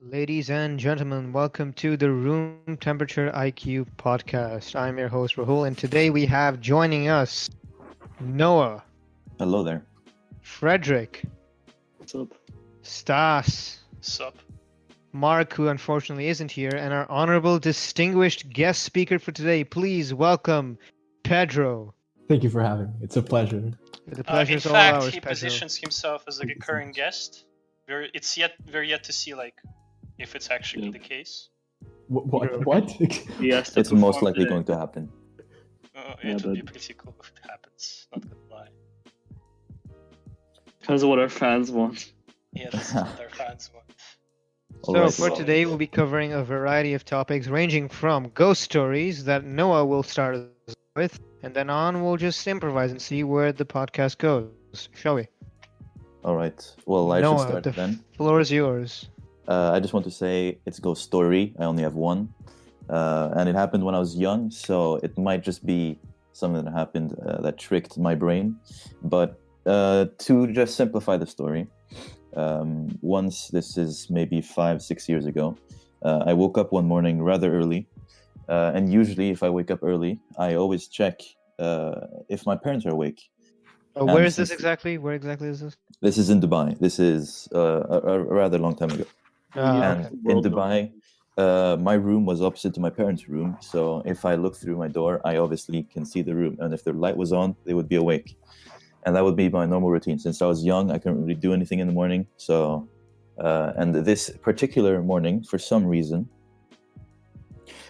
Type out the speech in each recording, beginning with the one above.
Ladies and gentlemen, welcome to the Room Temperature IQ podcast. I'm your host Rahul, and today we have joining us Noah, Hello there. Frederick, What's up? Stas, Sup? Mark, who unfortunately isn't here, and our honorable distinguished guest speaker for today. Please welcome Pedro. Thank you for having me. It's a pleasure. The pleasure In is all fact, ours, he Pedro. positions himself as a Thank you so recurring much. guest. We're yet to see if it's actually Yeah. the case. What? Yes, It's most likely going to happen. Yeah, It would be but- pretty cool if it happens. Not gonna lie. Depends on what our fans want. Yeah, that's what our fans want. So Alright, for today, we'll be covering a variety of topics ranging from ghost stories that Noah will start us with, and then on we'll just improvise and see where the podcast goes. Shall we? All right. Well, I Noah, should start the then. floor is yours. I just want to say it's a ghost story. I only have one, and it happened when I was young, so it might just be something that happened that tricked my brain. But to just simplify the story, once, this is maybe 5-6 years ago, I woke up one morning rather early, and usually if I wake up early, I always check if my parents are awake. Where is since- this exactly? Where exactly is this? This is in Dubai. This is a rather long time ago. Yeah. And Okay. in Dubai, my room was opposite to my parents' room. So if I look through my door, I obviously can see the room. And if the light was on, they would be awake. And that would be my normal routine. Since I was young, I couldn't really do anything in the morning. So, and this particular morning, for some reason,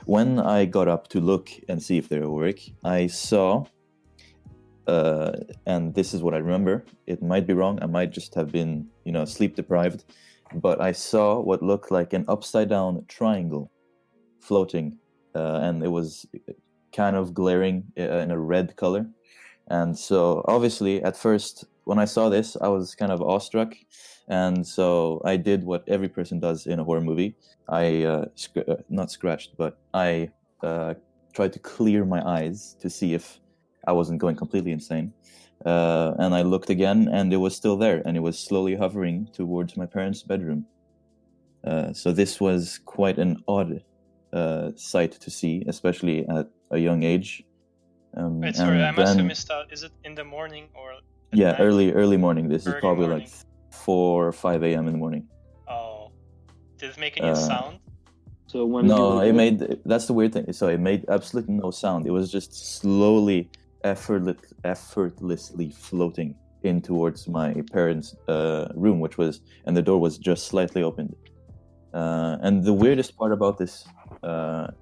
when I got up to look and see if they were awake, I saw, and this is what I remember. It might be wrong. I might just have been, sleep deprived. But I saw what looked like an upside down triangle floating, and it was kind of glaring in a red color. And so obviously at first when I saw this, I was kind of awestruck. And so I did what every person does in a horror movie. I not scratched, but I tried to clear my eyes to see if I wasn't going completely insane. And I looked again, and it was still there, and it was slowly hovering towards my parents' bedroom. So this was quite an odd sight to see, especially at a young age. Wait, sorry, and I must have then- missed out. Is it in the morning or? At Yeah, night? early morning. This is Early probably morning. like 4 or 5 a.m. in the morning. Oh, did it make any Uh, sound? So when No, you it made. That's the weird thing. So it made absolutely no sound. It was just slowly, effortlessly floating in towards my parents' room, and the door was just slightly opened. And the weirdest part about this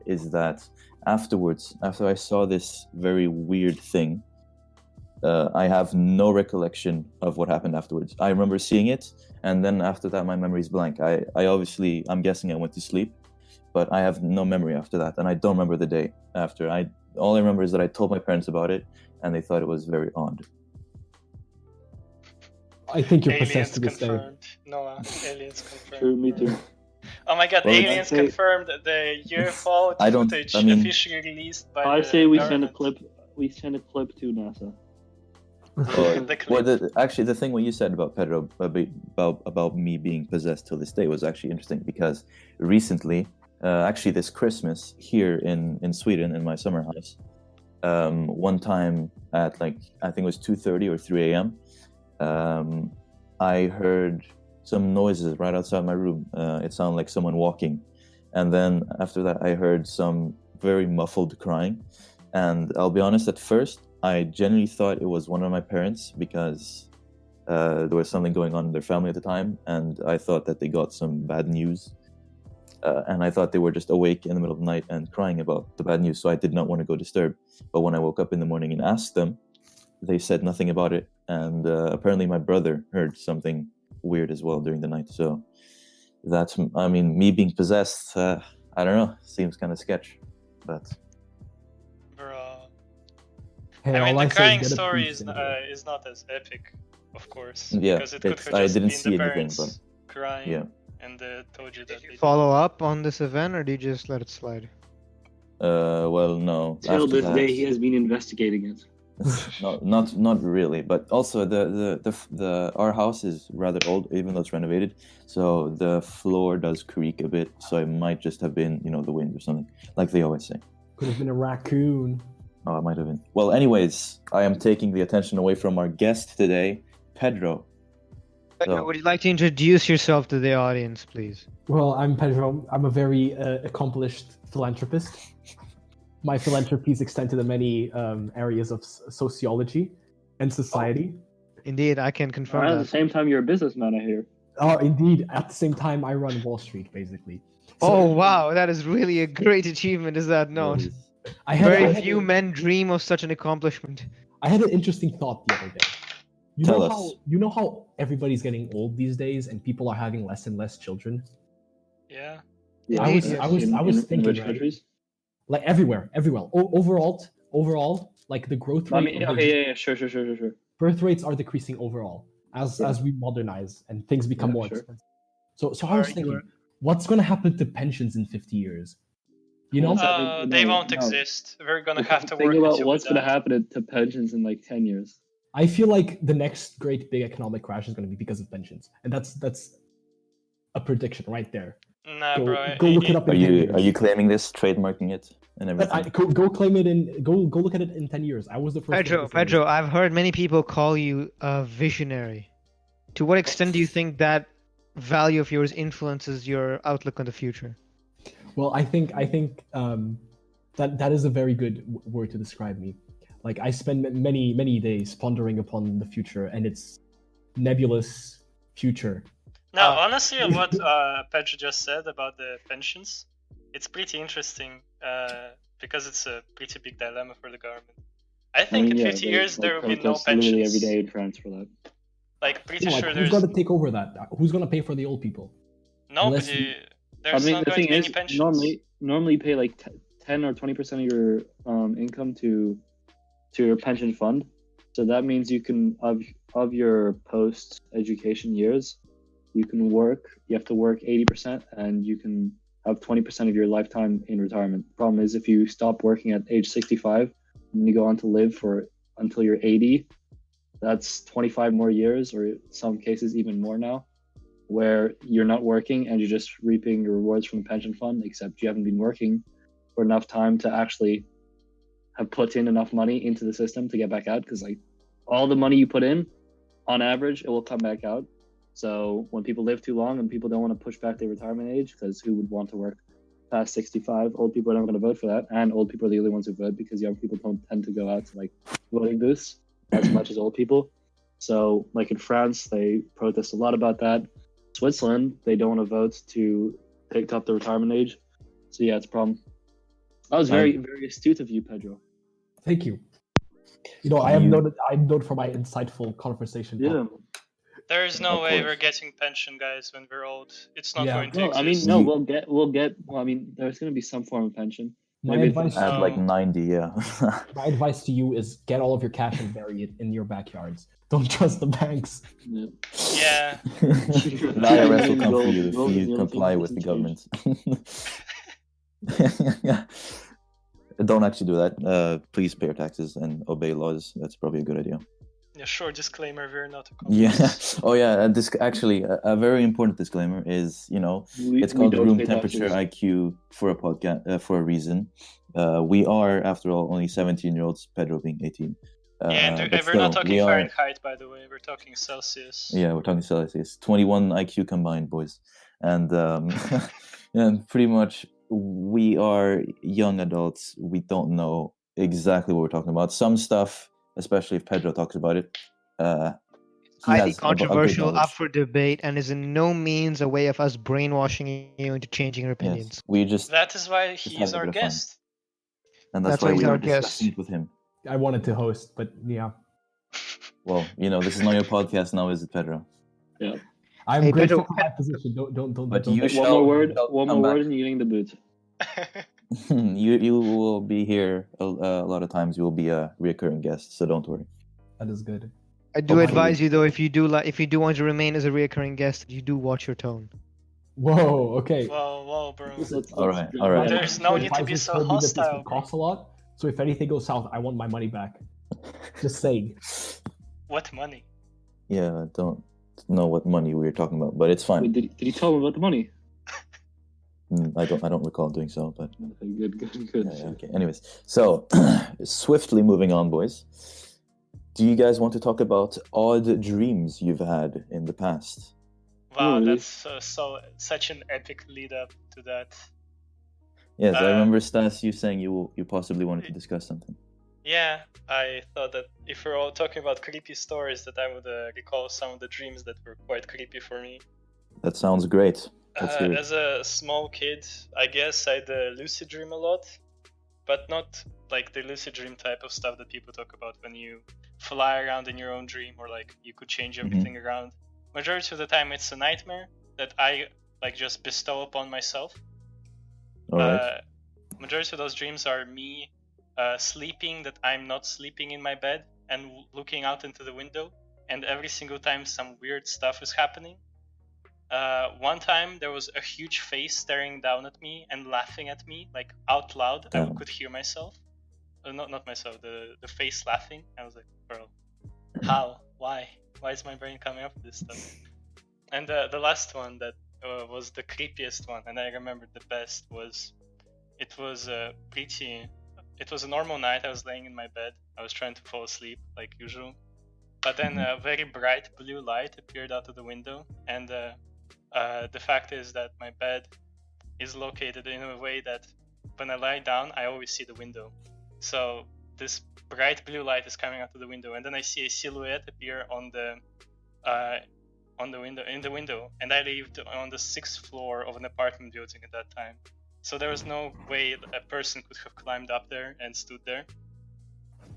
is that afterwards, after I saw this very weird thing, I have no recollection of what happened afterwards. I remember seeing it, and then after that, my memory is blank. I'm guessing I went to sleep, but I have no memory after that, and I don't remember the day after. All I remember is that I told my parents about it, and they thought it was very odd. I think you're Aliens possessed to this day. confirmed. Noah, aliens confirmed. True, me too. Oh my god, Well, aliens I say- confirmed the UFO I don't- footage I mean- officially released by I the say we send a government. clip. We send a clip to NASA. The clip. Well, actually, the thing what you said about Pedro about me being possessed till this day was actually interesting, because recently, actually this Christmas here in Sweden in my summer house, one time at I think it was 2:30 or 3 a.m. I heard some noises right outside my room. It sounded like someone walking, and then after that, I heard some very muffled crying. And I'll be honest, at first, I genuinely thought it was one of my parents, because there was something going on in their family at the time, and I thought that they got some bad news. And I thought they were just awake in the middle of the night and crying about the bad news, so I did not want to go disturb. But when I woke up in the morning and asked them, they said nothing about it. And apparently my brother heard something weird as well during the night. So that's, me being possessed, I don't know, seems kind of sketch. But Bruh. Hey, I mean, all the say crying get a story piece is in here. is not as epic, of course. Yeah, because it could it's- have I just didn't been see the anything, parents crying yeah. and told you that they Follow up on this event, or do you just let it slide? Well, no. Till after this that- day, he has been investigating it. Not really, but also the our house is rather old, even though it's renovated. So the floor does creak a bit. So it might just have been, the wind or something, like they always say. Could have been a raccoon. Oh, it might have been. Well, anyways, I am taking the attention away from our guest today, Pedro. Pedro, would you like to introduce yourself to the audience, please? Well, I'm Pedro. I'm a very accomplished philanthropist. My philanthropies extend to the many areas of sociology and society. Indeed, I can confirm At the that. same time, you're a businessman, I hear. Oh, indeed. At the same time, I run Wall Street, basically. Oh wow, that is really a great achievement, is that not? I had, Very I had- few men dream of such an accomplishment. I had an interesting thought the other day. Tell us. You know how everybody's getting old these days and people are having less and less children? Yeah. Yeah, I was in thinking, rich right? countries. Like everywhere. Overall, like the growth I rate. mean, of the okay, yeah, sure. birth rates are decreasing overall as we modernize and things become Yeah, more sure. expensive. So I was thinking, what's going to happen to pensions in 50 years? You know, They No, won't no. exist. We're gonna have to Think work about until what's we going to die. happen to pensions in like 10 years. I feel like the next great big economic crash is going to be because of pensions, and that's a prediction right there. Nah, Go, bro. go look it up. Are in 10 you years. claiming this, trademarking it, and everything? Go claim it in. Go look at it in 10 years. I was the first. one to say this. Pedro, I've heard many people call you a visionary. To what extent do you think that value of yours influences your outlook on the future? Well, I think that is a very good word to describe me. Like I spend many days pondering upon the future and its nebulous future. No, honestly, what Pedro just said about the pensions, it's pretty interesting because it's a pretty big dilemma for the government. I think in 50 years there will be no pensions. Literally every day in France for that. Like, pretty No, like, sure who's there's going to take over that? Who's going to pay for the old people? Unless nobody. There's not the going to thing be any is, pensions. normally you pay like 10 or 20% of your income to your pension fund. So that means you can of your post education years, you can work. You have to work 80%, and you can have 20% of your lifetime in retirement. The problem is if you stop working at age 65 and you go on to live for until you're 80, that's 25 more years, or in some cases even more now, where you're not working and you're just reaping your rewards from the pension fund, except you haven't been working for enough time to actually have put in enough money into the system to get back out. Because like all the money you put in, on average, it will come back out. So when people live too long and people don't want to push back their retirement age, because who would want to work past 65? Old people are not going to vote for that, and old people are the only ones who vote because young people don't tend to go out to like voting booths as much as old people. So like in France, they protest a lot about that. Switzerland, they don't want to vote to take up the retirement age. So yeah, it's a problem. That was very astute of you, Pedro. Thank you. You know, I'm known for my insightful conversation. Yeah. There is no Of way course. we're getting pension, guys, when we're old. It's not Yeah. going to No, exist. I mean, no, we'll get. Well, I mean, there's going to be some form of pension. My Maybe advice, At like 90, yeah. my advice to you is get all of your cash and bury it in your backyards. Don't trust the banks. Yeah. Yeah. The IRS will come for you if Gold is you the only comply thing with the that government. doesn't Yeah. Don't actually do that. Please pay your taxes and obey laws. That's probably a good idea. Yeah, sure, disclaimer, we're not a Yeah. communist. Oh, yeah. This actually a very important disclaimer is, it's called don't room pay temperature taxes. IQ for a podcast for a reason. We are, after all, only 17-year-olds. Pedro being 18. Yeah, and but we're not still, talking Fahrenheit, by the way. We're talking Celsius. Yeah, we're talking Celsius. 21 IQ combined, boys. And and pretty much we are young adults. We don't know exactly what we're talking about. Some stuff, especially if Pedro talks about it, he Highly has a good controversial, knowledge. up for debate, and is in no means a way of us brainwashing you into changing your opinions. Yes, we just, That is why he have is a our bit of fun. guest. and that's That's why why he's we are our guest. discussing it with him. I wanted to host, but yeah, Well, this is not your podcast now, is it, Pedro? I'm Hey, grateful Pedro, for my position. Don't. But don't you One shall- more word, shall one come more back. word, and you're getting the boot. you will be here a lot of times. You will be a recurring guest, so don't worry. That is good. I do Hopefully. advise you though, if you do want to remain as a reoccurring guest, you do watch your tone. Whoa. Okay. Whoa, bro. All right. There's no need to be so Advisors told me that this hostile, would cost a lot. So if anything goes south, I want my money back. Just saying. What money? Yeah, I don't know what money we were talking about, but it's fine. Wait, did you tell him about the money? I don't recall doing so, but Okay, good. yeah, okay. Anyways, so swiftly moving on, boys. Do you guys want to talk about odd dreams you've had in the past? Wow, really. that's such an epic lead up to that. Yes, I remember Stas, you saying you possibly wanted to discuss something. Yeah, I thought that if we're all talking about creepy stories, that I would recall some of the dreams that were quite creepy for me. That sounds great. Let's hear it. As a small kid, I guess I'd lucid dream a lot, but not like the lucid dream type of stuff that people talk about when you fly around in your own dream, or like you could change everything around. Majority of the time, it's a nightmare that I like just bestow upon myself. All right. Majority of those dreams are me sleeping that I'm not sleeping in my bed and looking out into the window, and every single time some weird stuff is happening. One time there was a huge face staring down at me and laughing at me, like out loud. I could hear myself. Not myself, the face laughing. I was like, bro, how? Why? Why is my brain coming up with this stuff? And the last one that was the creepiest one, and I remembered the best, was it was a normal night. I was laying in my bed. I was trying to fall asleep like usual. But then a very bright blue light appeared out of the window, and the fact is that my bed is located in a way that when I lie down, I always see the window. So this bright blue light is coming out of the window, and then I see a silhouette appear in the window, and I lived on the 6th floor of an apartment building at that time. So there was no way a person could have climbed up there and stood there.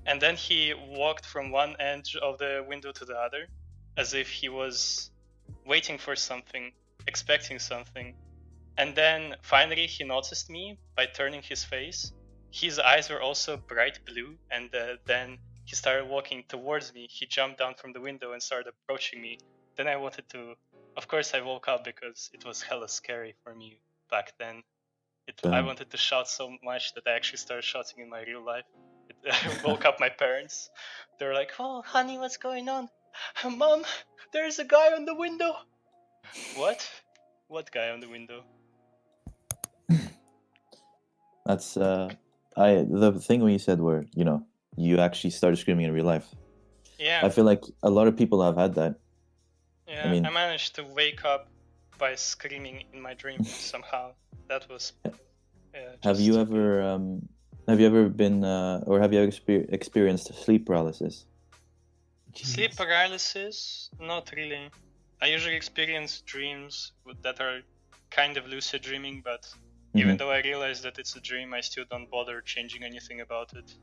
And then he walked from one edge of the window to the other, as if he was waiting for something, expecting something. And then finally he noticed me by turning his face. His eyes were also bright blue, and then he started walking towards me. He jumped down from the window and started approaching me. Then I wanted to... Of course I woke up because it was hella scary for me back then. I wanted to shout so much that I actually started shouting in my real life. It woke up my parents. They were like, "Oh, honey, what's going on?" "Mom, there's a guy on the window." What? What guy on the window? That's the thing when you said where you actually started screaming in real life. Yeah. I feel like a lot of people have had that. Yeah, I managed to wake up by screaming in my dream somehow. That was. Have you ever been or have you experienced sleep paralysis? Sleep paralysis? Not really. I usually experience dreams that are kind of lucid dreaming, but even though I realize that it's a dream, I still don't bother changing anything about it.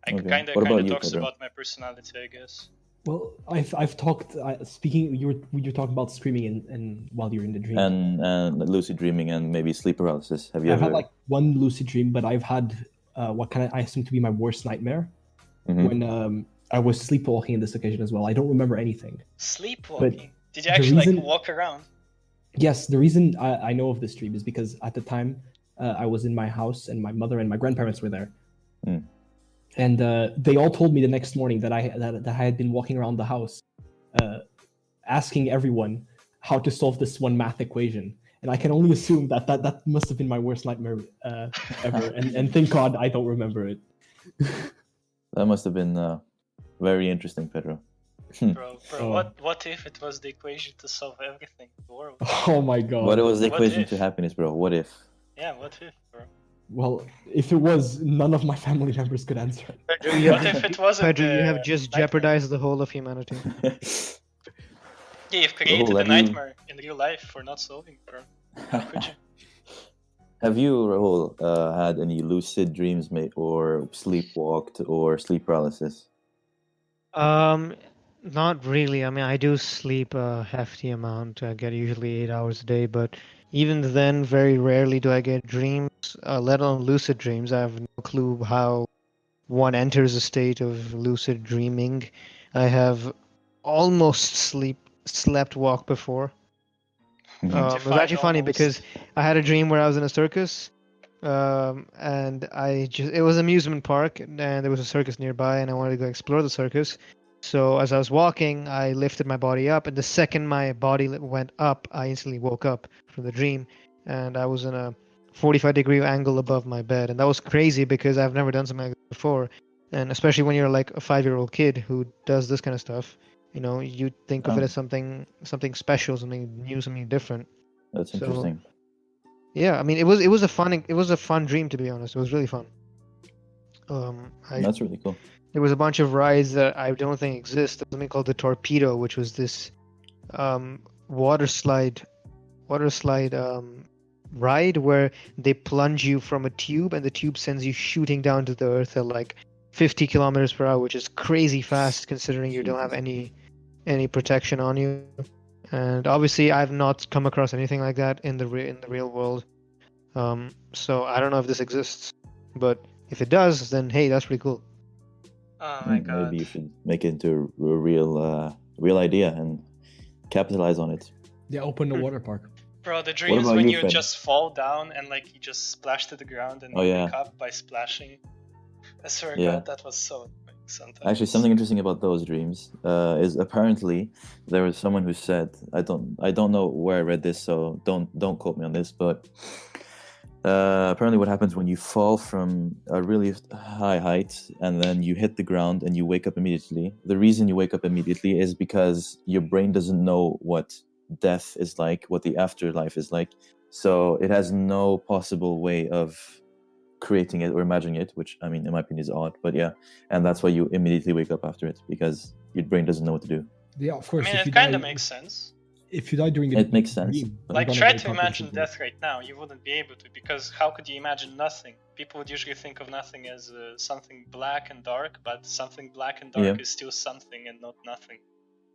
I kind of talks about my personality, I guess. Well, I've talked. Speaking, you're talking about screaming and while you're in the dream, and lucid dreaming and maybe sleep paralysis. Have you ever had like one lucid dream, but I've had what I assume to be my worst nightmare when I was sleepwalking in this occasion as well. I don't remember anything. Sleepwalking? Did you actually walk around? Yes, the reason I know of this dream is because at the time I was in my house and my mother and my grandparents were there. And they all told me the next morning that I had been walking around the house asking everyone how to solve this one math equation. And I can only assume that must have been my worst nightmare ever. And thank God I don't remember it. That must have been very interesting, Pedro. Bro, what if it was the equation to solve everything in the world? Oh my God. What was the equation to happiness, bro? What if? Yeah, what if, bro? Well, if it was, none of my family members could answer it. What if it wasn't? Pedro, you have just jeopardized the whole of humanity. Yeah, you've created a nightmare in real life for not solving it, bro. How could you? Have you, Rahul, had any lucid dreams, mate, or sleepwalked, or sleep paralysis? Not really. I mean, I do sleep a hefty amount. I get usually 8 hours a day, but even then, very rarely do I get dreams, let alone lucid dreams. I have no clue how one enters a state of lucid dreaming. I have almost slept walk before. It was actually funny because I had a dream where I was in a circus, and it was an amusement park, and there was a circus nearby, and I wanted to go explore the circus. So as I was walking, I lifted my body up, and the second my body went up, I instantly woke up from the dream, and I was in a 45-degree angle above my bed, and that was crazy because I've never done something like that before, and especially when you're like a 5-year-old kid who does this kind of stuff, you know, you think of it as something special, something new, something different. That's So, interesting. yeah, I mean, it was a fun dream, to be honest. It was really fun. That's really cool. There was a bunch of rides that I don't think exist. There was something called the Torpedo, which was this water slide ride where they plunge you from a tube, and the tube sends you shooting down to the earth at like 50 kilometers per hour, which is crazy fast considering you don't have any protection on you. And obviously, I've not come across anything like that in the real world. So I don't know if this exists, but if it does, then hey, that's pretty cool. Oh my god. Maybe you should make it into a real idea and capitalize on it. Yeah, open the water park. Bro, the dreams about when you, you Fred? just fall down and like you just splash to the ground and you wake up by splashing. I swear to God, that was so annoying sometimes. Actually, something interesting about those dreams is apparently there was someone who said, I don't know where I read this, so don't quote me on this, but apparently what happens when you fall from a really high height and then you hit the ground and you wake up immediately, the reason you wake up immediately is because your brain doesn't know what death is like, what the afterlife is like, so it has no possible way of creating it or imagining it, which I mean in my opinion is odd, but yeah, and that's why you immediately wake up after it, because your brain doesn't know what to do. Yeah, of course. I mean, it kind of makes sense. If you die during it makes sense. Like, try to imagine death right now. You wouldn't be able to, because how could you imagine nothing? People would usually think of nothing as something black and dark, but something black and dark is still something and not nothing.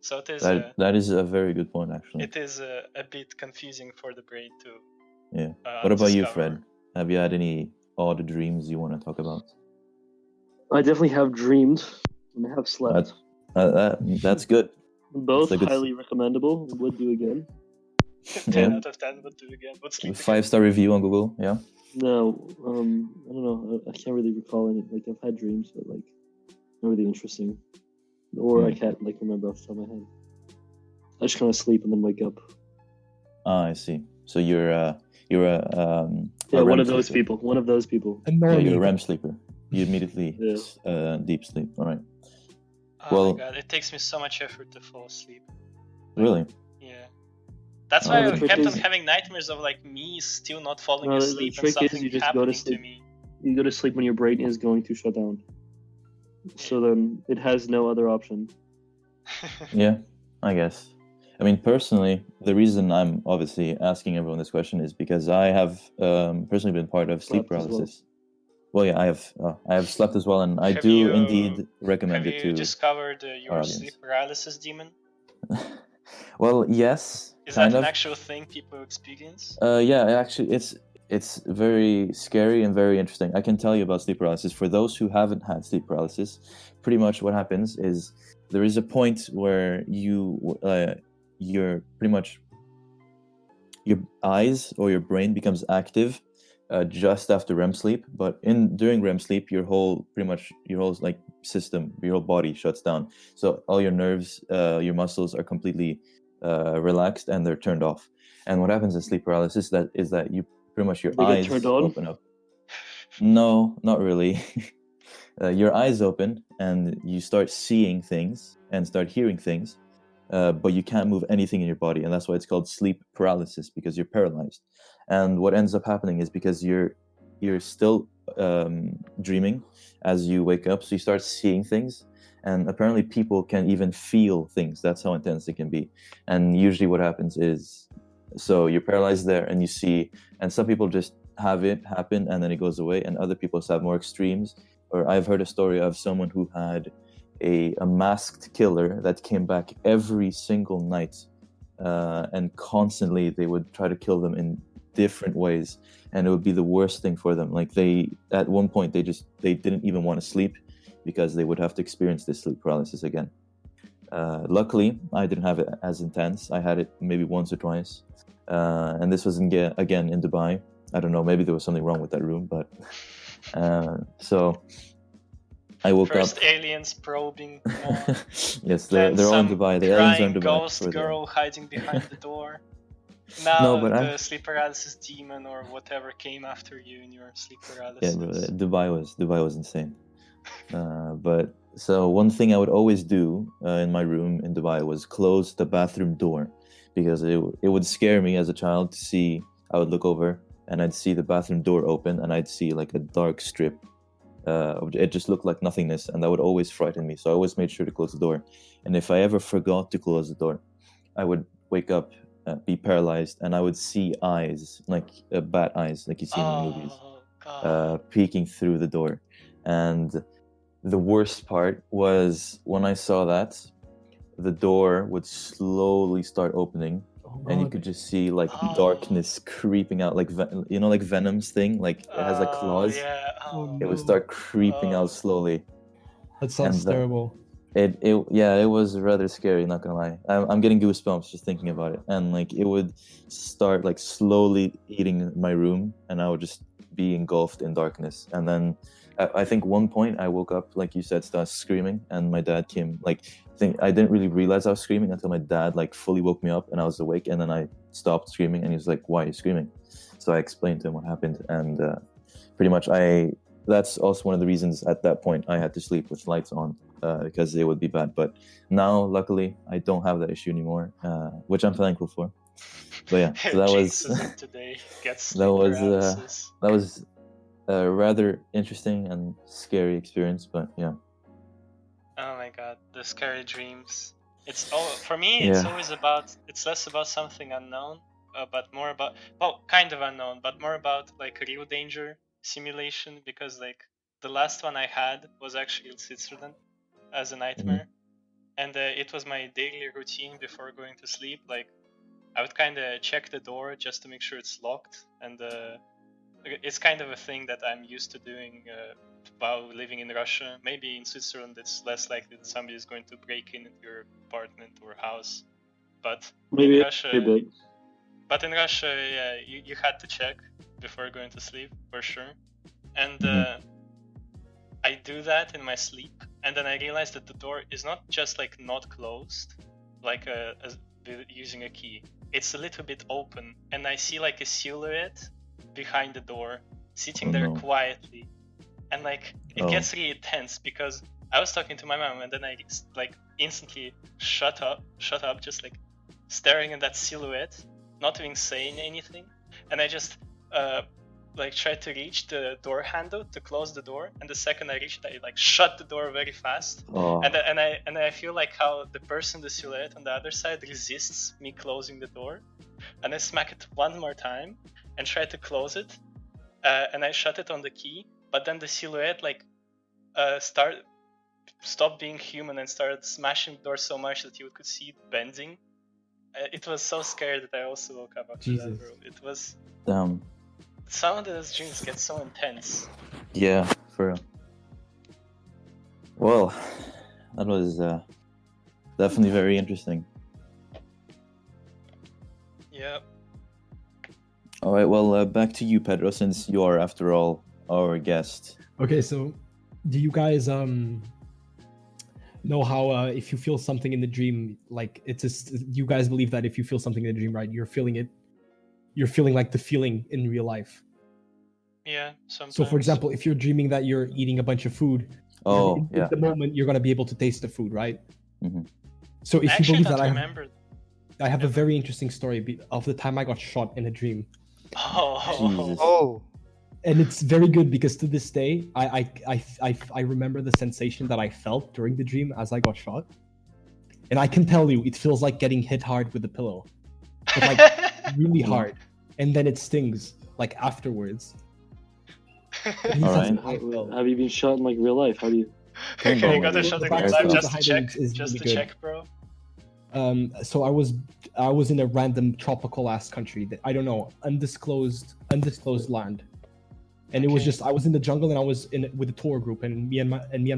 So it is. That is a very good point, actually. It is a bit confusing for the brain to. Yeah. What about you, Fred? Have you had any odd dreams you want to talk about? I definitely have dreamed and have slept. That's good. Both highly recommendable. Would do again. 10 out of 10 would do again. Would sleep 5-star review on Google. Yeah. No, I don't know. I can't really recall any. Like, I've had dreams, but like not really interesting, or I can't like remember off the top of my head. I just kind of sleep and then wake up. I see. So you're one of those people. One of those people. Yeah, you're a REM sleeper. You immediately deep sleep. All right. Oh my god, it takes me so much effort to fall asleep. Really? Yeah. That's why I kept on having nightmares of like me still not falling asleep and something happening to me. You go to sleep when your brain is going to shut down. So then it has no other option. Yeah, I guess. I mean, personally, the reason I'm obviously asking everyone this question is because I have personally been part of sleep paralysis. Well, yeah, I have slept as well, and I do indeed recommend it to. Have you discovered your sleep paralysis demon? Well, yes. Is that an actual thing people experience? Yeah, actually, it's very scary and very interesting. I can tell you about sleep paralysis. For those who haven't had sleep paralysis, pretty much what happens is there is a point where you're pretty much your eyes or your brain becomes active just after REM sleep, but during REM sleep, your whole like system, your whole body shuts down. So all your nerves, your muscles are completely relaxed and they're turned off. And what happens in sleep paralysis is that you pretty much your eyes open up. No, not really. Your eyes open and you start seeing things and start hearing things, but you can't move anything in your body, and that's why it's called sleep paralysis, because you're paralyzed. And what ends up happening is because you're still dreaming as you wake up, so you start seeing things, and apparently people can even feel things. That's how intense it can be. And usually what happens is, so you're paralyzed there and you see, and some people just have it happen and then it goes away, and other people have more extremes. Or I've heard a story of someone who had a masked killer that came back every single night, and constantly they would try to kill them in different ways, and it would be the worst thing for them. Like at one point they didn't even want to sleep because they would have to experience this sleep paralysis again. Luckily, I didn't have it as intense. I had it maybe once or twice, and this was again in Dubai. I don't know, maybe there was something wrong with that room, but so I woke First up. aliens probing. Yes, Then they're all in some Dubai. The aliens are in crying Dubai. ghost girl hiding behind the door. Now No, but the sleep paralysis demon or whatever came after you in your sleep paralysis. yeah, Dubai was insane. But so one thing I would always do in my room in Dubai was close the bathroom door, because it would scare me as a child to see. I would look over and I'd see the bathroom door open and I'd see like a dark strip. It just looked like nothingness, and that would always frighten me. So I always made sure to close the door. And if I ever forgot to close the door, I would wake up, be paralyzed, and I would see eyes, like bat eyes, like you see in the movies, peeking through the door. And the worst part was when I saw that, the door would slowly start opening, and you could just see like darkness creeping out, like like Venom's thing, like it has like claws. Yeah. It would start creeping out slowly. That sounds terrible. It was rather scary, not gonna lie. I'm getting goosebumps just thinking about it. And like it would start like slowly eating my room, and I would just be engulfed in darkness. And then I think one point I woke up, like you said, started screaming, and my dad came. Like I didn't really realize I was screaming until my dad like fully woke me up and I was awake, and then I stopped screaming, and he was like, "Why are you screaming?" So I explained to him what happened, and pretty much that's also one of the reasons at that point I had to sleep with lights on, because it would be bad. But now, luckily, I don't have that issue anymore, which I'm thankful for. But yeah, so that was today gets that was a rather interesting and scary experience. But yeah. Oh my god, the scary dreams. It's for me. It's always about. It's less about something unknown, but more about kind of unknown, but more about like real danger simulation, because like the last one I had was actually in Switzerland as a nightmare, and it was my daily routine before going to sleep. Like I would kind of check the door just to make sure it's locked, and it's kind of a thing that I'm used to doing while living in Russia. Maybe in Switzerland it's less likely that somebody is going to break into your apartment or house, but maybe in Russia, yeah, you had to check before going to sleep for sure. And I do that in my sleep, and then I realize that the door is not just like not closed, like using a key. It's a little bit open, and I see like a silhouette behind the door, sitting there quietly, and like it gets really tense because I was talking to my mom, and then I like instantly shut up, just like staring at that silhouette, not even saying anything, and I just like tried to reach the door handle to close the door, and the second I reached it, I like shut the door very fast, and I feel like how the person, the silhouette on the other side, resists me closing the door, and I smack it one more time and try to close it, and I shut it on the key, but then the silhouette like stopped being human and started smashing the door so much that you could see it bending. It was so scary that I also woke up after that, bro. It was some of those dreams get so intense. Yeah, for real. Well, that was definitely very interesting. Yeah. All right, well, back to you, Pedro, since you are, after all, our guest. Okay, so do you guys know how if you feel something in the dream, like it's just, you guys believe that if you feel something in the dream, right, you're feeling like the feeling in real life? Yeah, sometimes. So for example, if you're dreaming that you're eating a bunch of food, in the moment you're going to be able to taste the food, right? Mm-hmm. So if you believe that, I have a Yeah. very interesting story of the time I got shot in a dream. Jesus. Oh, And it's very good because to this day, I remember the sensation that I felt during the dream as I got shot. And I can tell you, it feels like getting hit hard with a pillow, but like really hard. And then it stings like afterwards. All right. Have you been shot in like real life? How do you? Okay, you got a shot in real life just to check, check, bro. So I was in a random tropical ass country that I don't know, undisclosed land. And it was just, I was in the jungle and I was with a tour group, and me and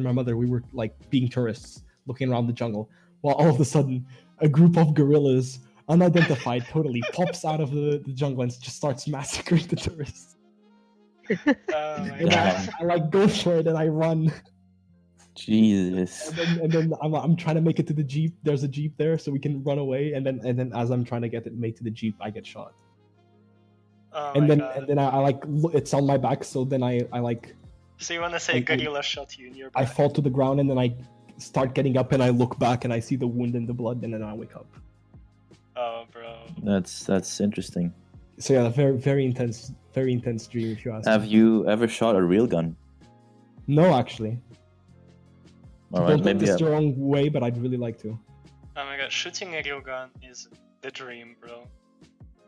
my mother, we were like being tourists looking around the jungle, while all of a sudden a group of gorillas unidentified, totally pops out of the jungle and just starts massacring the tourists. Oh my And god. I like go for it and I run. Jesus. And then I'm trying to make it to the jeep. There's a jeep there, so we can run away. And then as I'm trying to make to the jeep, I get shot. Oh And my then god. I like it's on my back. So then I like So you wanna say gorilla shot you in your I back? fall to the ground and then I start getting up and I look back and I see the wound and the blood and then I wake up. Oh, bro. That's interesting. So yeah, very intense dream if you ask. Have me. you ever shot a real gun? No, actually. All right, Don't take maybe. this the wrong way, but I'd really like to. Oh my god, shooting a real gun is the dream, bro.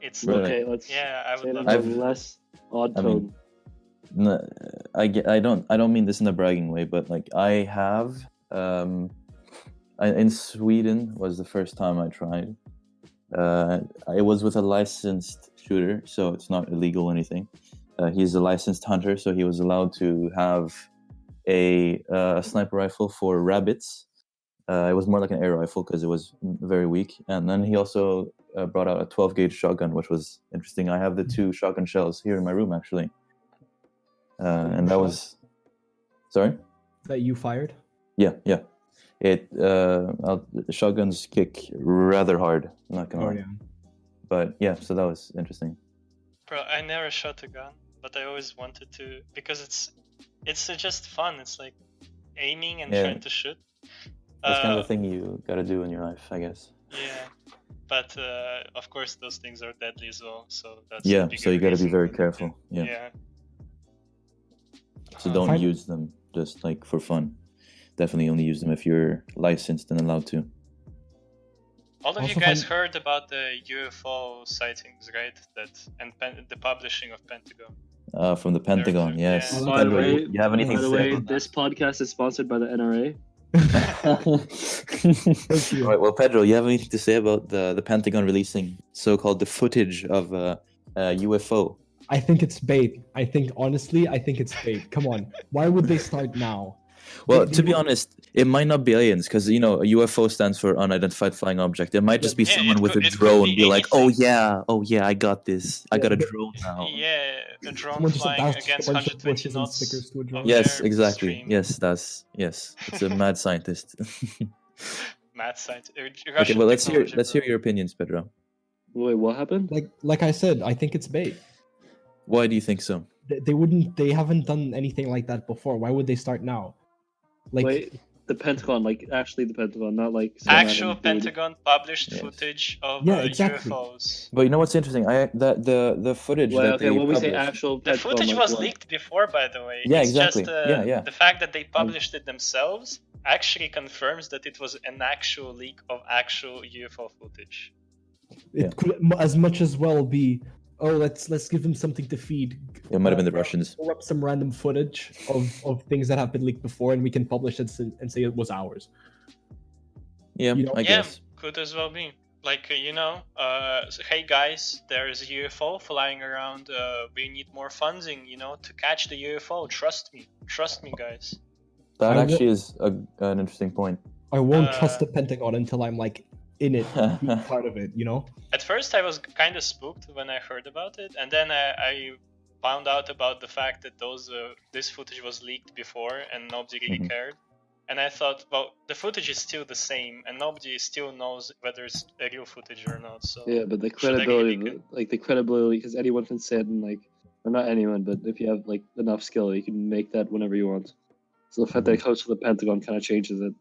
It's Really? Okay, let's yeah, I say would it love in to. a less odd I mean, tone. No, I don't mean this in a bragging way, but like I have in Sweden was the first time I tried. It was with a licensed shooter, so it's not illegal or anything. He's a licensed hunter, so he was allowed to have a sniper rifle for rabbits. It was more like an air rifle because it was very weak. And then he also brought out a 12 gauge shotgun, which was interesting. I have the 2 shotgun shells here in my room, actually. And that was... Sorry? That you fired? Yeah. Shotguns kick rather hard, I'm not gonna lie. Yeah. But yeah, so that was interesting. Bro, I never shot a gun, but I always wanted to because it's just fun. It's like aiming and Yeah. trying to shoot. That's kind of the thing you gotta do in your life, I guess. Yeah, but of course those things are deadly as well. So that's Yeah, a bigger so you gotta be reason very for me to- careful. Yeah. Yeah. So don't Fine. use them just like for fun. Definitely only use them if you're licensed and allowed to. All of you Also guys find- heard about the UFO sightings, right? The publishing of Pentagon. From the Pentagon, yeah. yes. Oh, By the Pedro, way, you have anything By to the say way, about this podcast is sponsored by the NRA. that? you. Right, well, Pedro, you have anything to say about the Pentagon releasing so-called the footage of a UFO? I think it's bait. Honestly, I think it's bait. Come on. Why would they start now? Well, They- to be honest, it might not be aliens because a UFO stands for unidentified flying object. It might just be Yeah, someone it with could- a it could drone, be be like, anything. "Oh yeah, I got this. I got a but- drone now." Yeah, a drone Someone just flying attached against a bunch of 120 bushes and knots. stickers to a drone. of Yes, their exactly. stream. Yes, it's a mad scientist. Mad science. Okay, well, let's hear your opinions, Pedro. Wait, what happened? Like I said, I think it's bait. Why do you think so? They haven't done anything like that before. Why would they start now? Like Wait, the Pentagon, like actually the Pentagon, not like some Actual random dude. Pentagon published Yes. footage of Yeah, exactly. UFOs. But you know what's interesting? The footage Wait, that okay, they when we say published- actual The Pentagon, footage like was what? leaked before, by the way. Yeah, it's exactly. Just, Yeah. The fact that they published it themselves actually confirms that it was an actual leak of actual UFO footage. it Yeah. could as much as well be. Oh, let's give them something to feed. It might have been the Russians. Pull up some random footage of things that have been leaked before, and we can publish it and say it was ours. Yeah, You know- I Yeah, guess. could as well be. Like, so, hey guys, there is a UFO flying around. We need more funding, to catch the UFO. Trust me, guys. That I actually is an interesting point. I won't Uh, trust the Pentagon until I'm like in it, being part of it. You know. At first, I was kind of spooked when I heard about it, and then I found out about the fact that this footage was leaked before and nobody really Mhm. cared. And I thought, well, the footage is still the same, and nobody still knows whether it's a real footage or not. So Yeah, but the Should I credibility, really because anyone can say it, and or not anyone, but if you have like enough skill, you can make that whenever you want. So the fact that it goes to the Pentagon kind of changes it.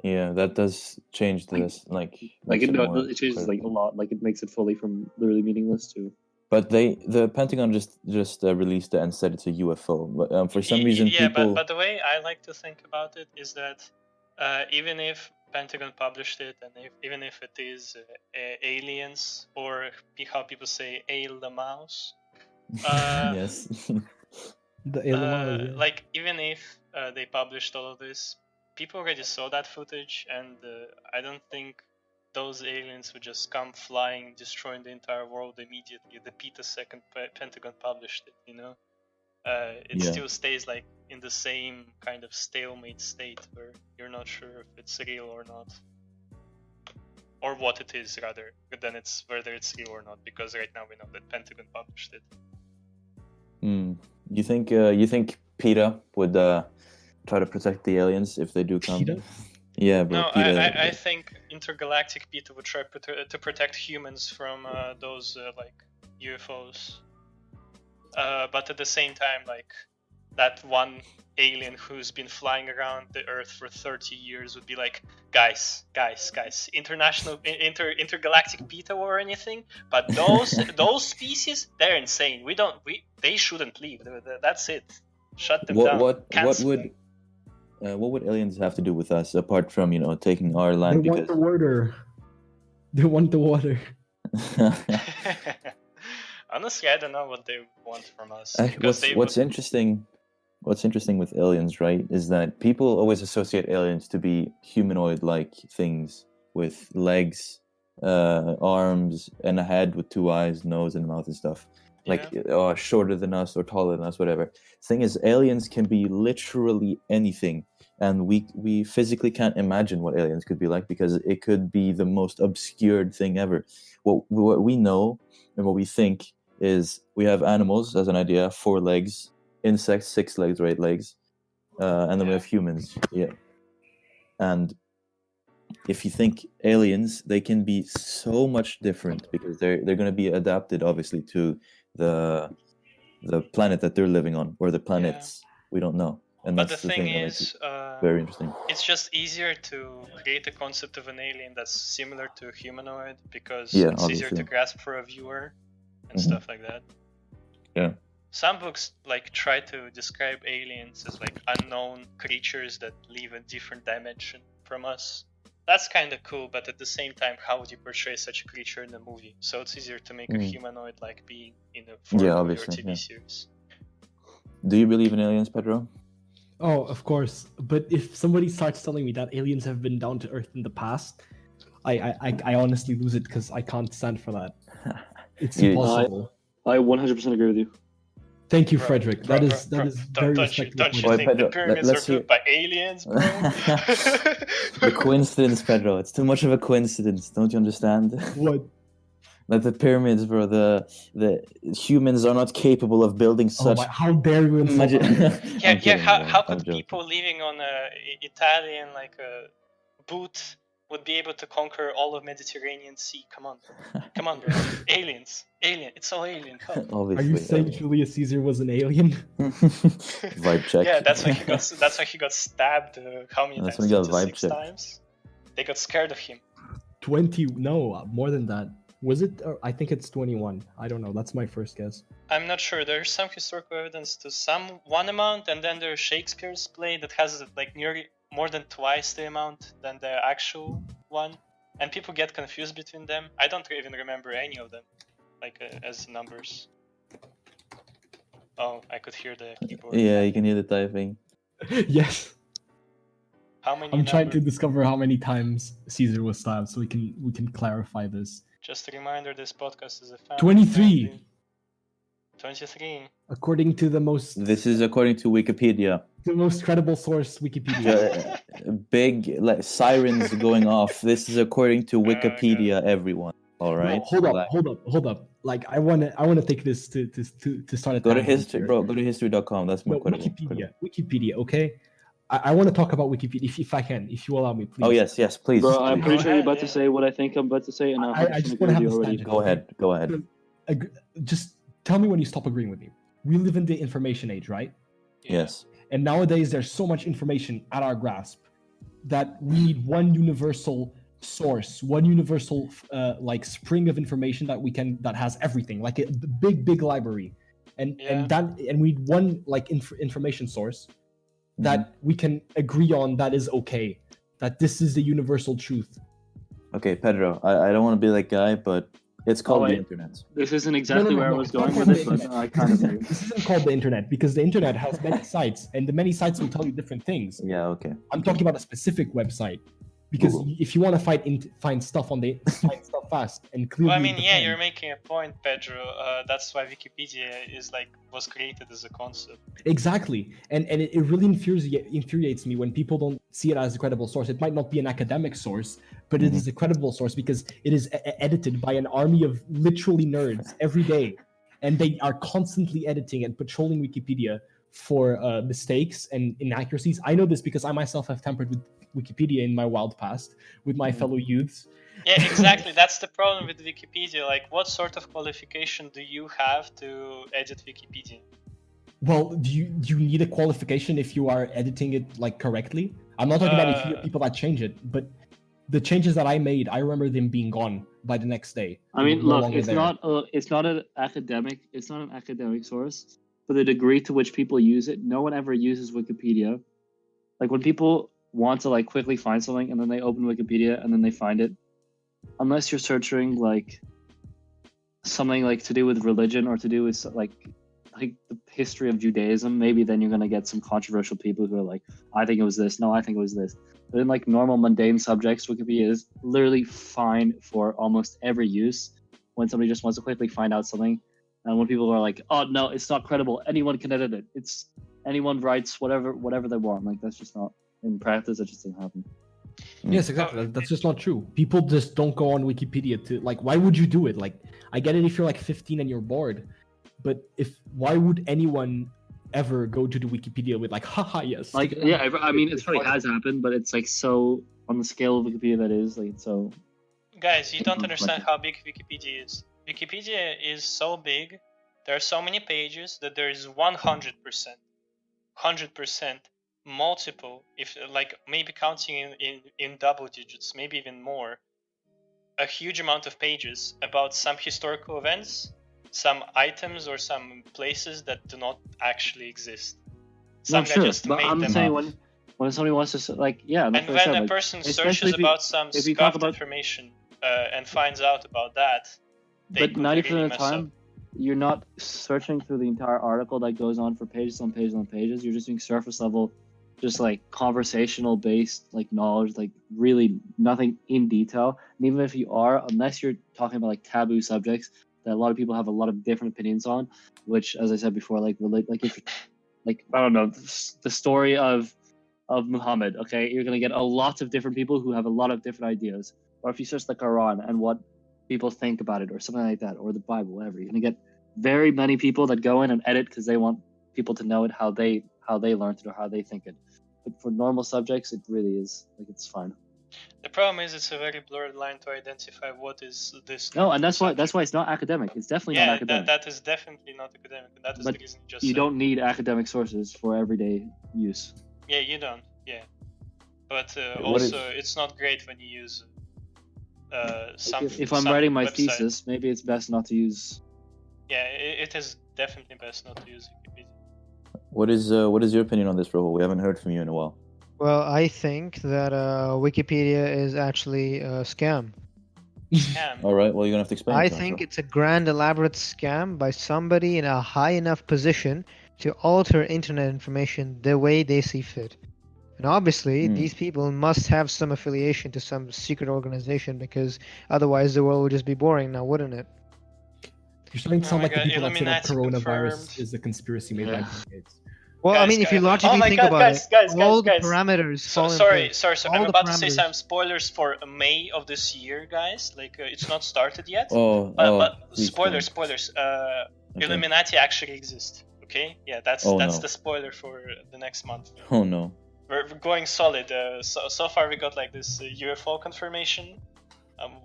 Yeah, that does change this. Like Like makes more it changes credible. like a lot. Like it makes it fully from literally meaningless to. But the Pentagon just released it and said it's a UFO. But for some reason, yeah, people. but the way I like to think about it is that even if Pentagon published it, and even if it is aliens, or how people say the mouse, Yes. The alien yeah. like even if they published all of this, people already saw that footage, and I don't think those aliens would just come flying, destroying the entire world immediately the second Pentagon published it. It Yeah. still stays like in the same kind of stalemate state where you're not sure if it's real or not. or what it is rather, than it's whether it's real or not. Because right now we know that Pentagon published it. You think PETA would try to protect the aliens if they do come? PETA? Yeah, bro. No, PETA. I think intergalactic PETA would try to protect humans from those like UFOs. But at the same time, like that one alien who's been flying around the Earth for 30 years would be like, guys, intergalactic PETA or anything. But those species, they're insane. They shouldn't leave. That's it. Shut them down. What Cancel would aliens have to do with us apart from taking our land? They want the water. They want the water. Honestly, I don't know what they want from us. What's interesting with aliens, right, is that people always associate aliens to be humanoid-like things with legs, arms, and a head with 2 eyes, nose, and mouth and stuff. Like shorter than us or taller than us, whatever. Thing is, aliens can be literally anything, and we physically can't imagine what aliens could be like because it could be the most obscured thing ever. What we know and what we think is we have animals as an idea, 4 legs, insects 6 legs or 8 legs, and then we have humans. Yeah, and if you think aliens, they can be so much different because they're going to be adapted, obviously, to the planet that they're living on, or the planets we don't know. And but that's the thing that is, very interesting. It's just easier to create a concept of an alien that's similar to a humanoid because Yeah, it's easier obviously. to grasp for a viewer and stuff like that. Yeah. Some books like try to describe aliens as like unknown creatures that live in different dimension from us. That's kind of cool, but at the same time, how would you portray such a creature in a movie? So it's easier to make a humanoid-like being in a movie or TV series. Do you believe in aliens, Pedro? Oh, of course. But if somebody starts telling me that aliens have been down to Earth in the past, I honestly lose it because I can't stand for that. It's impossible. I 100% agree with you. Thank you, Frederick. That is very respectful. Don't you think Pedro, the pyramids are built by aliens, bro? The coincidence, Pedro. It's too much of a coincidence. Don't you understand? What? Like the pyramids, bro. The humans are not capable of building such. How dare you insult Yeah. How could people living on a Italian like a boot would be able to conquer all of Mediterranean Sea? Come on, bro. Alien. It's all alien. Obviously. Are you saying Julius Caesar was an alien? Vibe check. Yeah, that's why he got stabbed. How many That's times? when he got vibe 6 checked. times. They got scared of him. 20? No, more than that. Was it? I think it's 21. I don't know. That's my first guess. I'm not sure. There's some historical evidence to one amount, and then there's Shakespeare's play that has like nearly more than twice the amount than the actual one, and people get confused between them. I don't even remember any of them, like as numbers. Oh, I could hear the keyboard. Yeah, you can hear the typing. Yes. How many? I'm trying to discover how many times Caesar was stabbed, so we can clarify this. Just a reminder: this podcast is a family. 23. 23. According to the most. This is according to Wikipedia. The most credible source, Wikipedia. Big sirens going off. This is according to Wikipedia. Everyone. All right. No, hold up. Like I wanna take this to start. Go to history, bro. Go to history.com. That's more credible. Wikipedia. Okay. I want to talk about Wikipedia if I can, if you allow me, please. Oh yes, please. Bro, I'm pretty please. sure you're about to say what I think I'm about to say, and I just want to have a already. stand. Go ahead. Just tell me when you stop agreeing with me. We live in the information age, right? Yes. And nowadays there's so much information at our grasp that we need one universal source, one universal like spring of information that has everything, like a big library, and we need one like information source that we can agree on that is okay, that this is the universal truth. Okay, Pedro, I don't want to be that guy, but it's called the internet. This isn't exactly where I was going with it, but I kind of do. This isn't called the internet because the internet has many sites, and the many sites will tell you different things. Yeah, okay. I'm talking about a specific website. Because Google. if you want to find stuff find stuff fast and clearly. Well, I mean, yeah, you're making a point, Pedro. That's why Wikipedia was created as a concept. Exactly, and it really infuriates me when people don't see it as a credible source. It might not be an academic source, but it Mhm. is a credible source because it is edited by an army of literally nerds every day, and they are constantly editing and patrolling Wikipedia for mistakes and inaccuracies. I know this because I myself have tampered with Wikipedia in my wild past with my fellow youths. Yeah, exactly. That's the problem with Wikipedia. Like, what sort of qualification do you have to edit Wikipedia? Well, do you need a qualification if you are editing it like correctly? I'm not talking about if you people that change it, but the changes that I made, I remember them being gone by the next day. I They mean, were no look, longer it's there. not an academic source. For the degree to which people use it, no one ever uses Wikipedia. Like when people want to like quickly find something and then they open Wikipedia and then they find it, unless you're searching like something like to do with religion or to do with like the history of Judaism, maybe then you're gonna get some controversial people who are like, I think it was this, no, I think it was this. But in like normal mundane subjects, Wikipedia is literally fine for almost every use when somebody just wants to quickly find out something. And when people are like, oh no, it's not credible, anyone can edit it. It's anyone writes whatever they want. Like that's just not in practice, that just doesn't happen. Yes, exactly. That's just not true. People just don't go on Wikipedia to like. Why would you do it? Like, I get it if you're like 15 and you're bored, but why would anyone ever go to the Wikipedia with like, haha, yes. Like, yeah, I mean, it probably has happened, but it's like so on the scale of Wikipedia that is like so. Guys, you don't understand how big Wikipedia is. Wikipedia is so big. There are so many pages that there is 100% multiple, if like maybe counting in double digits, maybe even more, a huge amount of pages about some historical events, some items or some places that do not actually exist. Some guy just but made I'm them saying up. when somebody wants to like, yeah, And when a person searches about some scuffed information and finds out about that, they but 90% really of the time, you're not searching through the entire article that goes on for pages on pages on pages. You're just doing surface level, just like conversational based like knowledge, like really nothing in detail. And even if you are, unless you're talking about like taboo subjects that a lot of people have a lot of different opinions on, which, as I said before, like relate, like if like I don't know, the story of Muhammad. Okay, you're gonna get a lot of different people who have a lot of different ideas. Or if you search the Quran and what people think about it, or something like that, or the Bible, whatever, you're gonna get very many people that go in and edit because they want people to know it how they learned it or how they think it. But for normal subjects, it really is like it's fine. The problem is it's a very blurred line to identify what is this. No, and that's why it's not academic. It's definitely not academic. that is definitely not academic. That is But the reason you just you said. don't need academic sources for everyday use. Yeah, you don't. Yeah, but What also it's not great when you use some. If I'm some writing my website. thesis, maybe it's best not to use. Yeah, it is definitely best not to use Wikipedia. What is your opinion on this, Robo? We haven't heard from you in a while. Well, I think that Wikipedia is actually a scam. Scam. All right. Well, you're gonna have to explain. I it to us, think Robo. it's a grand, elaborate scam by somebody in a high enough position to alter internet information the way they see fit. And obviously, these people must have some affiliation to some secret organization because otherwise the world would just be boring now, wouldn't it? You're starting to sound like the people that said that Illuminati coronavirus confirmed. is a conspiracy made by Bill Gates. Well, I Guys, mean, if you guys- logically oh my think God, about guys, it, guys, all guys. the parameters fall in Sorry. place. I'm All the about to say parameters. some spoilers for May of this year, guys. Like it's not started yet. Oh, But please spoilers. Okay. Illuminati actually exist. Okay, yeah, that's Oh, that's no. the spoiler for the next month. Oh no. We're going solid. So far we got like this UFO confirmation.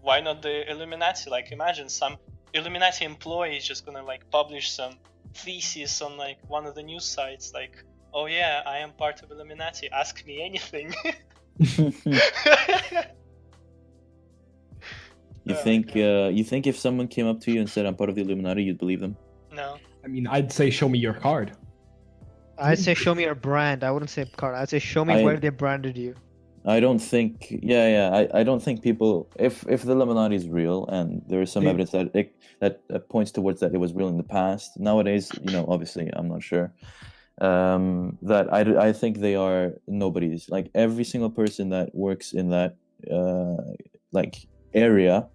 Why not the Illuminati? Like imagine some Illuminati employee is just gonna like publish some thesis on like one of the news sites. Like, oh yeah, I am part of Illuminati. Ask me anything. You think if someone came up to you and said I'm part of the Illuminati, you'd believe them? No. I mean, I'd say show me your card. I'd say show me your brand. I wouldn't say card. I'd say show me where they branded you. I don't think. I don't think people. If the Illuminati is real and there is some evidence that points towards that it was real in the past. Nowadays, obviously, I'm not sure. That I think they are nobodies. Like every single person that works in that area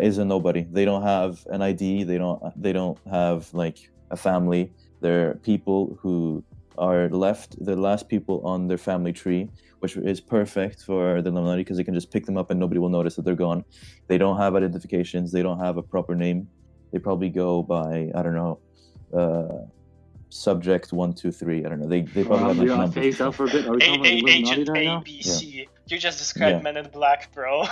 is a nobody. They don't have an ID. They don't have like a family. They're people who are left, the last people on their family tree, which is perfect for the Illuminati because they can just pick them up and nobody will notice that they're gone. They don't have identifications. They don't have a proper name. They probably go by, I don't know, subject 1, 2, 3. I don't know. They probably have like I numbers. phased out for a bit. Are we talking about Illuminati Agent right now? ABC. You just described Yeah. Men in Black, bro.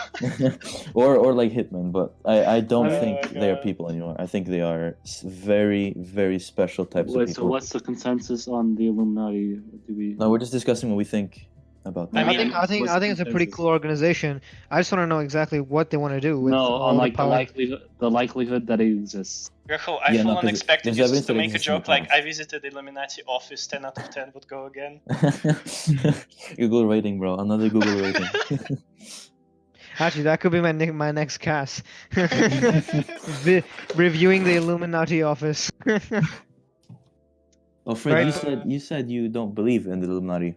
or like hitmen, but I don't Oh think my they are God. people anymore. I think they are very, very special types of Wait, people. so what's the consensus on the Illuminati? Do we? No, we're just discussing what we think about them. I mean, I think it's a pretty consensus? cool organization. I just want to know exactly what they want to do with No, all on the like power. the likelihood that it exists. Rachel, I Yeah, no, full on 'cause expected there's you evidence to that make a exists in the joke like, past. I visited the Illuminati office, 10 out of 10 would go again. Google rating, bro. Another Google rating. Actually, that could be my next cast. Reviewing the Illuminati office. Oh, Fred, Right. you said you don't believe in the Illuminati.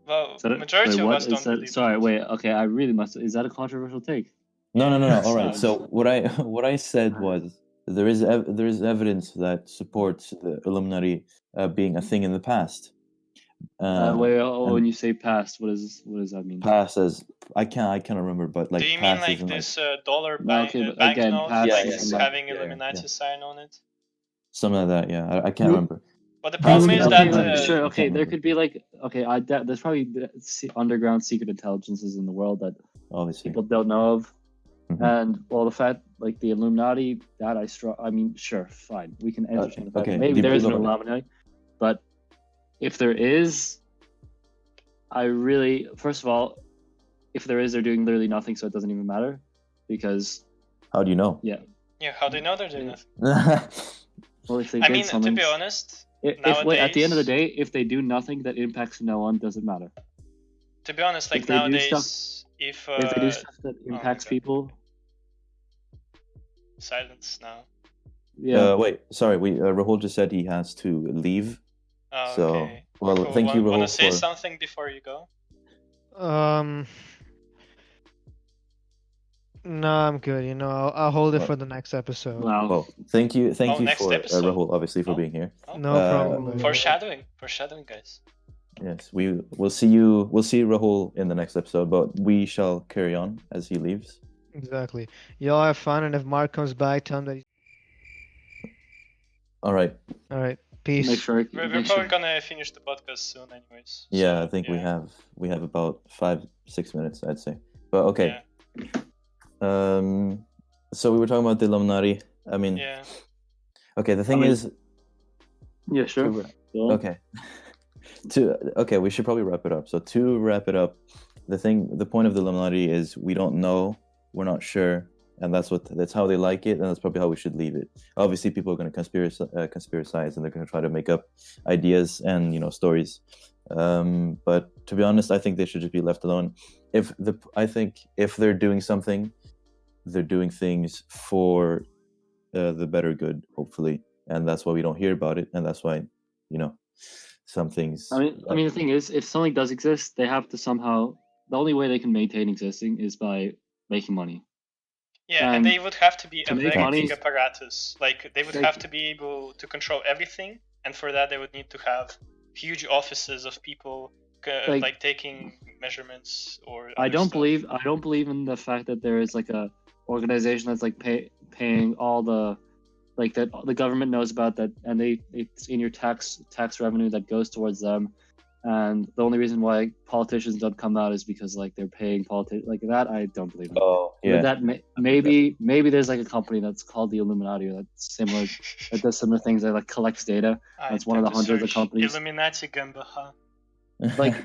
Well, Is that majority wait, of what us is don't that? believe Sorry, in it. wait. Okay, I really must. Is that a controversial take? No. All right. Fine. So what I said was there is evidence that supports the Illuminati being a thing in the past. Wait. Oh, and when you say past, what does that mean? past as I can't remember, but like Do you mean past like isn't this dollar No, okay, but banknote, again, past like is it's like- having yeah, Illuminati yeah. sign on it? something like that. Yeah, I can't You- remember. But the problem Okay, is okay, that okay, sure. I Okay, can't there remember. could be like there's probably underground secret intelligences in the world that Obviously. people don't know of. Mhm. And well, the fact like the Illuminati, that I mean, sure, fine, we can entertain the fact okay, that maybe there is an go back. Illuminati, but if there is, I really, first of all, if there is, they're doing literally nothing, so it doesn't even matter, because How do you know? yeah, how do you know they're doing Yeah. nothing? well, if they I did mean, something, to be honest, if wait, at the end of the nowadays- day, if they do nothing that impacts no one, doesn't matter. to be honest, like If they do nowadays, if If they do stuff that impacts God. people, silence now. yeah. Wait, sorry. Rahul just said he has to leave. Oh, So, okay. well, Cool. thank you, Wanna Rahul, say for- something before you go? No, I'm good. You know, I'll hold it Well- for the next episode. Wow. Well, thank you next for episode. Rahul, obviously, for Oh. being here. Oh. No problem. Foreshadowing, guys. Yes, we'll see you. We'll see Rahul in the next episode, but we shall carry on as he leaves. Exactly. Y'all have fun, and if Mark comes back, tell him that. All right. All right. Peace. Make sure. We're make probably sure. gonna finish the podcast soon, anyways. Yeah, So, I think yeah. we have about 5-6 minutes, I'd say. But okay. Yeah. So we were talking about the Illuminati. I mean, Yeah. okay. The thing mean- is, Yeah, sure. Go on. okay. We should probably wrap it up. So to wrap it up, the point of the Illuminati is we don't know, we're not sure, and that's how they like it, and that's probably how we should leave it. Obviously, people are going to conspiracize, and they're going to try to make up ideas and stories. But to be honest, I think they should just be left alone. I think if they're doing something, they're doing things for the better good, hopefully, and that's why we don't hear about it, and that's why some things. I mean, the thing is, if something does exist, they have to somehow. The only way they can maintain existing is by making money. Yeah, and they would have to be a to make very money- big apparatus. Like they would Like- have to be able to control everything, and for that they would need to have huge offices of people like taking measurements or. I other don't stuff. believe in the fact that there is like a organization that's like paying all the like that the government knows about that, and it's in your tax revenue that goes towards them. And the only reason why politicians don't come out is because like they're paying politicians like that. I don't believe in. Oh But yeah. that maybe there's like a company that's called the Illuminati or that's similar that does similar things that like collects data. That's one of the hundreds of companies. Illuminati Gambaha. like-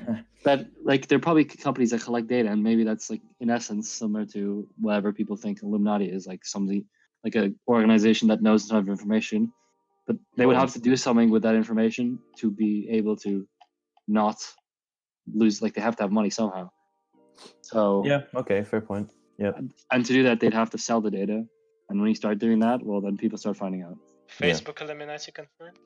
That like there are probably companies that collect data, and maybe that's like in essence similar to whatever people think Illuminati is, like somebody like a organization that knows a ton of information, but they would have to do something with that information to be able to not lose. Like they have to have money somehow. So Yeah. Okay. Fair point. and to do that, they'd have to sell the data, and when you start doing that, well, then people start finding out. Facebook Illuminati confirmed.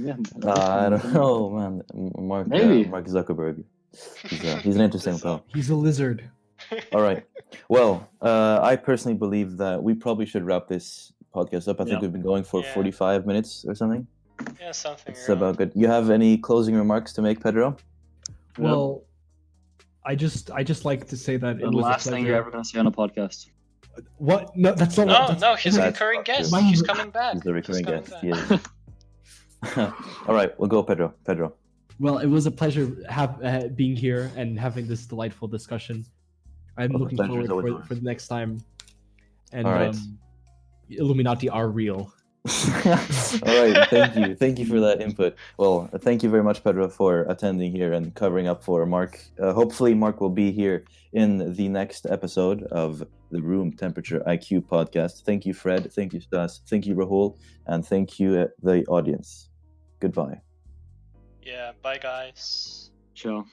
Yeah, I don't know, man. Mark Zuckerberg. He's an interesting fellow. He's a lizard. All right. Well, I personally believe that we probably should wrap this podcast up. I think Yeah. we've been going for Yeah. 45 minutes or something. Yeah, something. It's around. about good. You have any closing remarks to make, Pedro? Well, I just like to say that The it was last a thing pleasure. you're ever gonna say on a podcast. What? No, that's not. No, that's, no, he's a That's recurring not guest. true. He's coming back. He's a recurring coming guest. back. He is. All right, we'll go, Pedro. Pedro. Well, it was a pleasure being here and having this delightful discussion. I'm Well, the looking pleasure is forward always for the next time. And All right. Illuminati are real. All right, thank you for that input. Well, thank you very much, Pedro, for attending here and covering up for Mark. Hopefully, Mark will be here in the next episode of the Room Temperature IQ podcast. Thank you, Fred. Thank you, Stas. Thank you, Rahul, and thank you, the audience. Goodbye. Yeah, bye guys. Ciao.